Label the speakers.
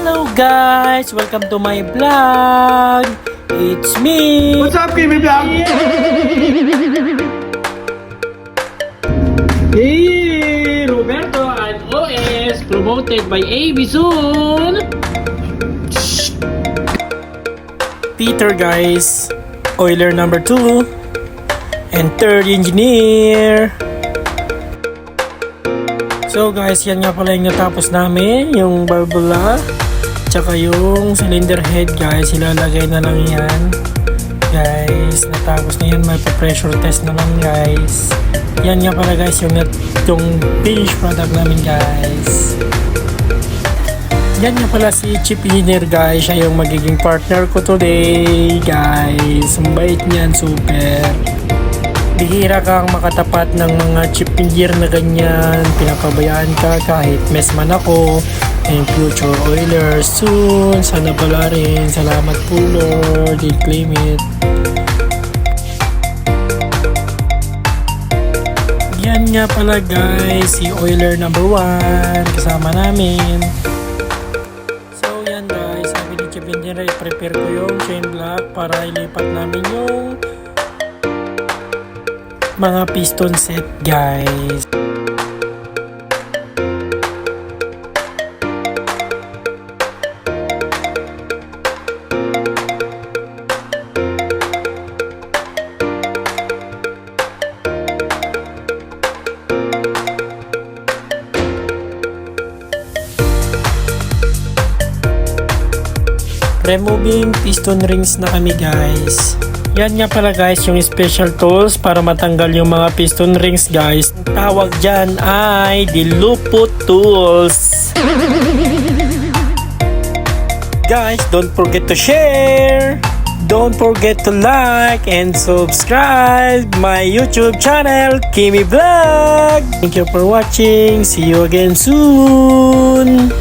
Speaker 1: Hello guys! Welcome to my vlog! It's me!
Speaker 2: What's up, Kimi Vlog?
Speaker 1: Hey! Roberto and OS promoted by AB soon! Peter guys! Oiler number 2 and third engineer! So guys, yan nga pala yung natapos namin, yung valvula tsaka yung cylinder head guys, ilalagay na lang yan guys, natapos na yan, may pressure test na lang guys. Yan nga pala guys yung finished product namin guys. Yan nga pala si Chief Engineer guys, siya yung magiging partner ko today guys. Ang bait niyan, super. Bihira kang makatapat ng mga chip engineer na ganyan, pinapabayaan ka kahit mess man ako, and future oilers soon, sana pala rin, salamat po Lord, i-claim it. Yan nga pala guys, si oiler number 1, kasama namin. So yan guys, sabi ni chip engineer, prepare ko yung chain block para ilipat namin yung mga piston set guys. Removing piston rings na kami guys. Yan nga pala guys yung special tools para matanggal yung mga piston rings guys. Ang tawag dyan ay dilupot tools. Guys, don't forget to share. Don't forget to like and subscribe my YouTube channel, Kimi Vlog. Thank you for watching. See you again soon.